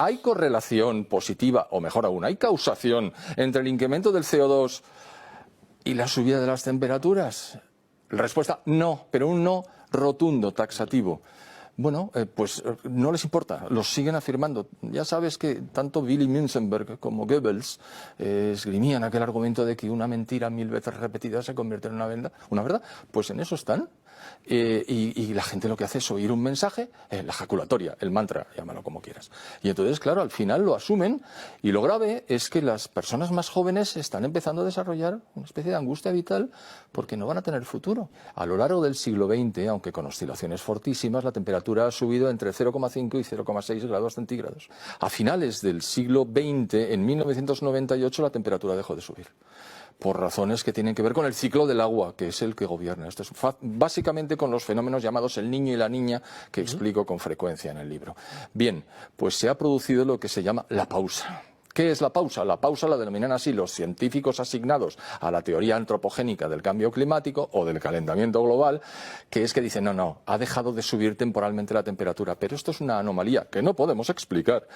¿hay correlación positiva, o mejor aún, hay causación entre el incremento del CO2 y la subida de las temperaturas? La respuesta, no, pero un no rotundo, taxativo. Bueno, pues no les importa, los siguen afirmando. Ya sabes que tanto Willy Münzenberg como Goebbels esgrimían aquel argumento de que una mentira 1000 veces repetida se convierte en una verdad. Pues en eso están. Y la gente lo que hace es oír un mensaje, la ejaculatoria, el mantra, llámalo como quieras. Y entonces, claro, al final lo asumen, y lo grave es que las personas más jóvenes están empezando a desarrollar una especie de angustia vital porque no van a tener futuro. A lo largo del siglo XX, aunque con oscilaciones fortísimas, la temperatura ha subido entre 0,5 y 0,6 grados centígrados. A finales del siglo XX, en 1998, la temperatura dejó de subir, por razones que tienen que ver con el ciclo del agua, que es el que gobierna. Esto es básicamente con los fenómenos llamados el niño y la niña, que explico con frecuencia en el libro. Bien, pues se ha producido lo que se llama la pausa. ¿Qué es la pausa? La pausa la denominan así los científicos asignados a la teoría antropogénica del cambio climático o del calentamiento global, que es que dicen, no, ha dejado de subir temporalmente la temperatura, pero esto es una anomalía que no podemos explicar,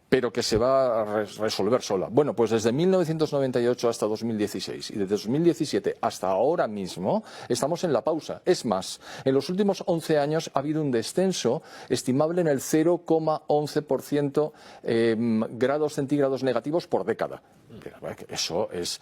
pero que se va a resolver sola. Bueno, pues desde 1998 hasta 2016 y desde 2017 hasta ahora mismo estamos en la pausa. Es más, en los últimos 11 años ha habido un descenso estimable en el 0,11% grados centígrados negativos por década. Eso es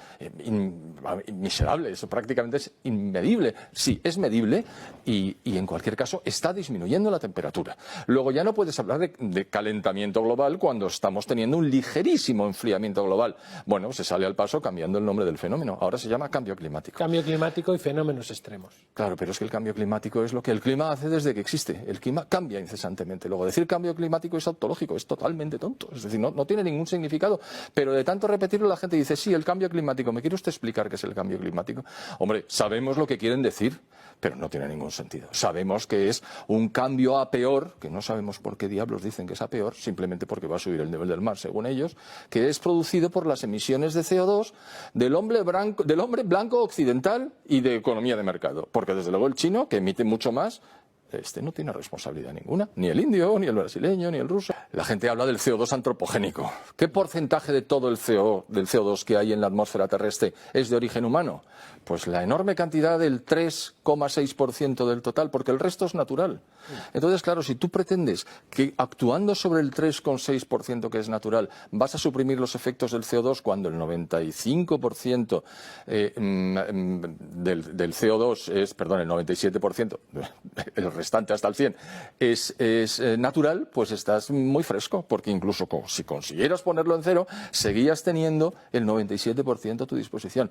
miserable, eso prácticamente es inmedible. Sí, es medible y en cualquier caso está disminuyendo la temperatura. Luego ya no puedes hablar de calentamiento global cuando estamos teniendo un ligerísimo enfriamiento global. Bueno, se sale al paso cambiando el nombre del fenómeno. Ahora se llama cambio climático. Cambio climático y fenómenos extremos. Claro, pero es que el cambio climático es lo que el clima hace desde que existe. El clima cambia incesantemente. Luego decir cambio climático es tautológico, es totalmente tonto. Es decir, no tiene ningún significado. Pero de tanto repetirlo la gente dice, sí, el cambio climático. ¿Me quiere usted explicar qué es el cambio climático? Hombre, sabemos lo que quieren decir, pero no tiene ningún sentido. Sabemos que es un cambio a peor, que no sabemos por qué diablos dicen que es a peor, simplemente porque va a subir el nivel del mar, según ellos, que es producido por las emisiones de CO2 del hombre blanco occidental y de economía de mercado. Porque desde luego el chino, que emite mucho más, este no tiene responsabilidad ninguna, ni el indio, ni el brasileño, ni el ruso. La gente habla del CO2 antropogénico. ¿Qué porcentaje de todo del CO2 que hay en la atmósfera terrestre es de origen humano? Pues la enorme cantidad del 3,6% del total, porque el resto es natural. Entonces, claro, si tú pretendes que actuando sobre el 3,6% que es natural vas a suprimir los efectos del CO2 cuando el 95% del CO2 es, perdón, el 97%, el restante hasta el 100% es natural, pues estás muy fresco, porque incluso si consiguieras ponerlo en cero, seguías teniendo el 97% a tu disposición.